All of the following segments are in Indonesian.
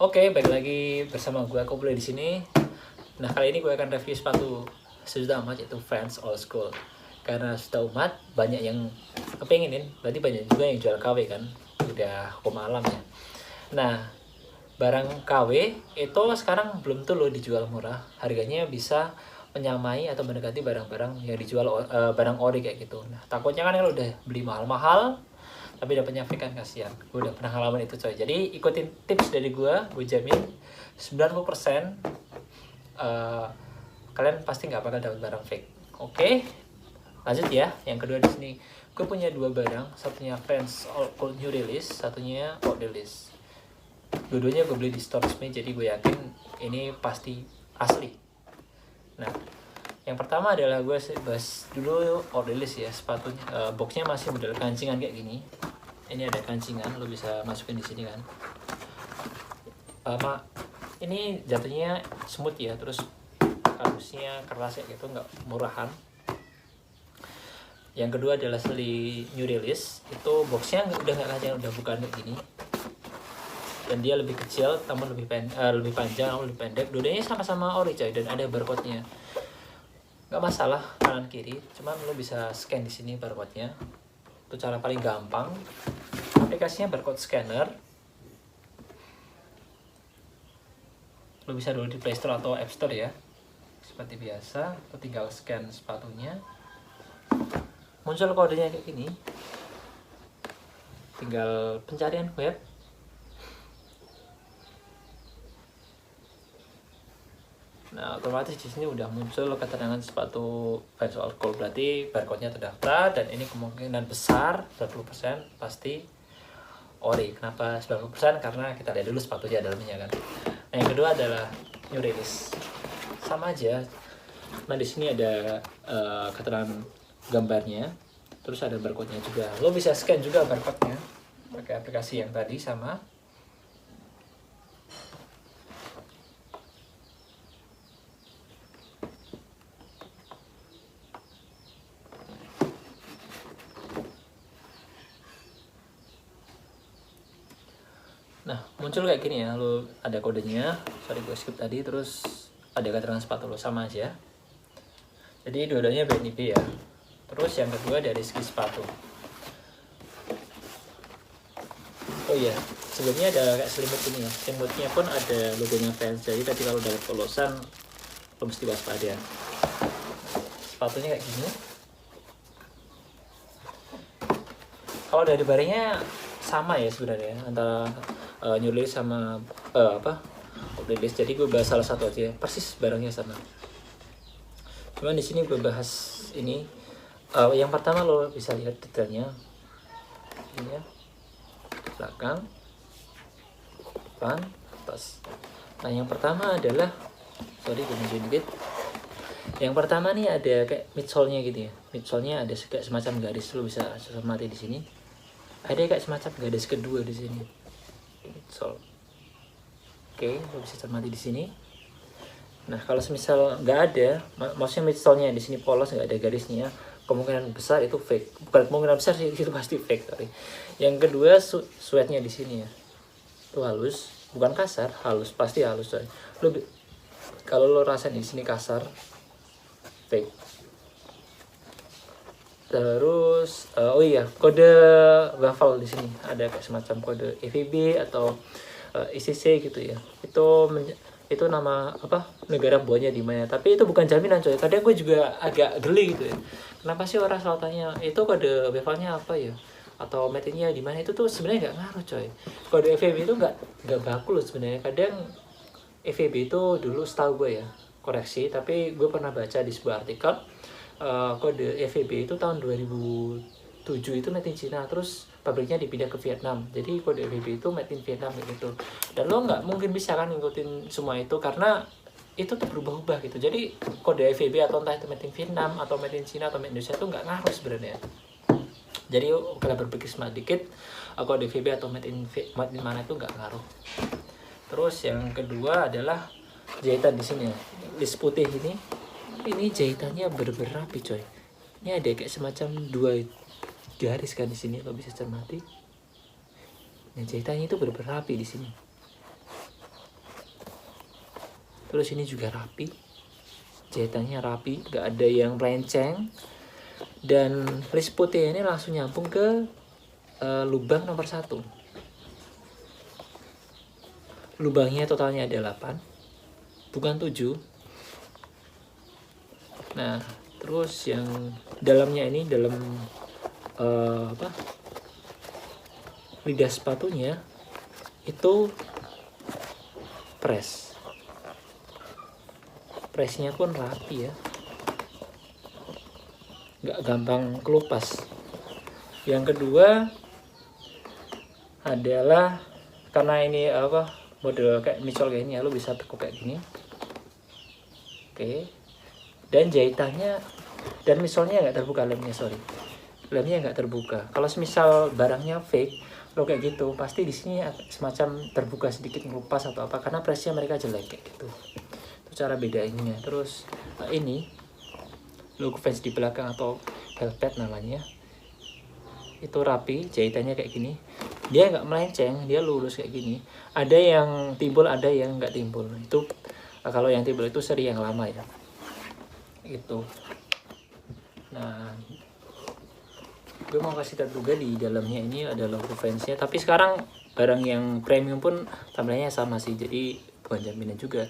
Oke, balik lagi bersama gue Koble di sini. Nah, kali ini gue akan review sepatu sejuta amat, yaitu Vans Old School. Karena sudah umat banyak yang kepinginin, berarti banyak juga yang jual KW kan. Udah hukum alam ya. Nah, barang KW itu sekarang belum tuh loh dijual murah. Harganya bisa menyamai atau mendekati barang-barang yang dijual barang ori kayak gitu. Nah, takutnya kan kalau udah beli mahal-mahal tapi dapatnya fake kan kasihan. Gue udah pernah ngalamin itu coy. Jadi ikutin tips dari gue jamin 90% kalian pasti nggak bakal dapat barang fake. Oke, lanjut ya. Yang kedua di sini gue punya dua barang, satunya Vans Old New Release, satunya Old Release. Dua-duanya gue beli di store resmi, jadi gue yakin ini pasti asli. Nah, yang pertama adalah gue bahas dulu Old Release ya, sepatunya. Boxnya masih model kancingan kayak gini. Ini ada kancingan, lo bisa masukin di sini kan. Ini jatuhnya smooth ya, terus kalusnya keras kayak gitu, nggak murahan. Yang kedua adalah seli New Release, itu boxnya udah nggak kayak, udah bukan kayak gini. Dan dia lebih kecil, namun lebih panjang, namun lebih pendek. Dua-duanya sama-sama ori coy, dan ada barcode-nya. Nggak masalah kanan kiri, cuman lo bisa scan di sini barcode-nya. Itu cara paling gampang. Aplikasinya barcode scanner. Lo bisa dulu di Play Store atau App Store ya. Seperti biasa, lo tinggal scan sepatunya. Muncul kodenya kayak gini. Tinggal pencarian web. Nah, otomatis di sini udah muncul keterangan sepatu Vans Old School, berarti barcode-nya terdaftar dan ini kemungkinan besar 90% pasti ori. Kenapa 90%? Karena kita lihat dulu sepatunya dalamnya kan. Nah, yang kedua adalah New Release. Sama aja. Nah, di sini ada keterangan gambarnya, terus ada barcode-nya juga. Lo bisa scan juga barcode-nya pakai aplikasi yang tadi sama. Nah, muncul kayak gini ya, lo ada kodenya, sorry gue skip tadi, terus ada keterangan sepatu lo, sama aja. Jadi dua-duanya BNIB ya. Terus yang kedua dari segi sepatu. Oh iya, sebelumnya ada kayak selimut ini ya. Selimutnya pun ada logonya Vans, jadi tadi kalau dapat polosan lo mesti waspada. Sepatunya kayak gini. Kalau dari barangnya sama ya sebenarnya antara New Release sama Old Release. Jadi gue bahas salah satu aja, persis barangnya sama. Cuman di sini gue bahas ini. Yang pertama lo bisa lihat detailnya ini ya, belakang, depan, atas. Nah, yang pertama adalah, sorry gue munculin dikit. Yang pertama nih ada kayak midsole-nya gitu ya. Midsole-nya ada kayak semacam garis, lo bisa cermati di sini. Ada kayak semacam garis kedua di sini. Midsole. Oke, lo bisa cermati di sini. Nah, kalau semisal nggak ada, maksudnya midsole-nya di sini polos, nggak ada garisnya, kemungkinan besar itu fake. Bukan kemungkinan besar sih, itu pasti fake. Sorry. Yang kedua, sweatnya di sini ya. Itu halus, bukan kasar, halus, pasti halus. Sorry. Kalau lo rasain di sini kasar, fake. Terus oh iya, kode waffle di sini ada kayak semacam kode EVB atau ICC gitu ya. Itu nama apa, negara buahnya di mana, tapi itu bukan jaminan coy. Kadang gue juga agak geli gitu ya, kenapa sih orang selalu tanya itu kode waffle-nya apa ya, atau made-nya di mana. Itu tuh sebenarnya nggak ngaruh coy. Kode EVB itu nggak baku loh sebenarnya. Kadang EVB itu dulu setahu gue ya, koreksi, tapi gue pernah baca di sebuah artikel kode EVB itu tahun 2007 itu made in China, terus pabriknya dipindah ke Vietnam. Jadi kode EVB itu made in Vietnam gitu. Dan lo nggak mungkin bisa kan ngikutin semua itu karena itu tuh berubah-ubah gitu. Jadi kode EVB atau entah itu made in Vietnam atau made in China atau made in Indonesia itu nggak ngaruh sebenarnya. Jadi kalau berpikir smart dikit, kode EVB atau made in mana itu nggak ngaruh. Terus yang kedua adalah jahitan di sini ya. List putih ini jahitannya bener-bener rapi coy. Ini ada kayak semacam dua garis kan di sini, lo bisa cermati. Nah, jahitannya itu bener-bener rapi di sini. Terus ini juga rapi, jahitannya rapi, nggak ada yang melenceng. Dan list putih ini langsung nyambung ke lubang nomor 1. Lubangnya totalnya ada 8, bukan 7. Nah, terus yang dalamnya ini, dalam lidah sepatunya itu pressnya pun rapi ya, nggak gampang kelupas. Yang kedua adalah karena ini model kayak micol kayak ini ya, lo bisa tekuk kayak gini. Oke. Dan jahitannya dan misolnya nggak terbuka, lemnya nggak terbuka. Kalau misal barangnya fake lo kayak gitu, pasti di sini semacam terbuka sedikit ngelupas atau apa, karena pressnya mereka jelek kayak gitu. Itu cara bedainnya. Terus ini logo fans di belakang atau helmet namanya, itu rapi, jahitannya kayak gini, dia nggak melenceng, dia lurus kayak gini. Ada yang timbul, ada yang nggak timbul. Itu kalau yang timbul itu seri yang lama ya, itu. Nah, gue mau kasih tahu juga di dalamnya ini ada logo fansnya, tapi sekarang barang yang premium pun tampilannya sama sih, jadi bukan jaminan juga.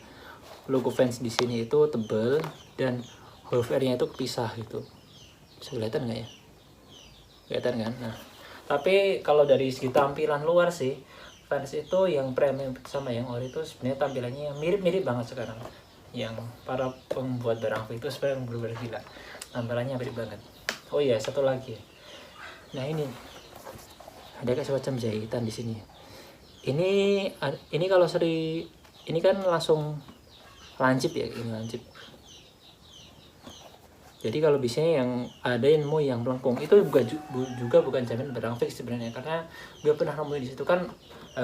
Logo fans di sini itu tebel dan hoof airnya itu kepisah gitu. Bisa kelihatan nggak ya? Kelihatan kan? Nah, tapi kalau dari segi tampilan luar sih, fans itu yang premium sama yang ori itu sebenarnya tampilannya yang mirip-mirip banget sekarang. Yang para pembuat barang itu sebenarnya benar-benar gila, tampilannya mirip banget. Oh iya, satu lagi. Nah, ini ada kayak semacam jahitan di sini. Ini kalau seri ini kan langsung lancip ya, ini lancip. Jadi kalau biasanya yang ada yang mau yang melengkung itu juga bukan jaminan barang fix sebenarnya, karena gue pernah nemuin di situ kan.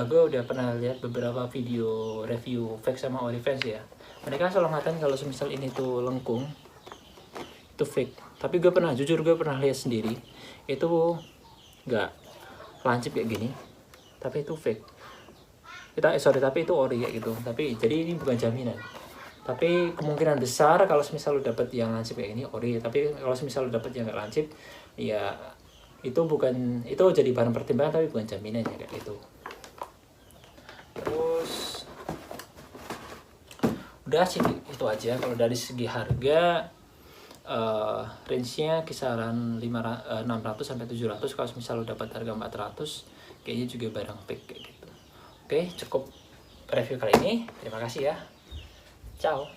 Gue udah pernah lihat beberapa video review fake sama ori fans ya. Mereka selalu ngatain kalau semisal ini tuh lengkung itu fake. Tapi gue pernah lihat sendiri itu nggak lancip kayak gini, tapi itu fake. Tapi itu ori ya gitu. Tapi jadi ini bukan jaminan. Tapi kemungkinan besar kalau misal lu dapat yang lancip kayak ini ori, tapi kalau misal lu dapat yang nggak lancip, ya itu jadi bahan pertimbangan tapi bukan jaminan ya kayak gitu. Terus udah sih itu aja. Kalau dari segi harga, range-nya kisaran 600 sampai 700. Kalau misal lu dapat harga 400, kayaknya juga barang fake kayak gitu. Oke, cukup review kali ini. Terima kasih ya. Ciao.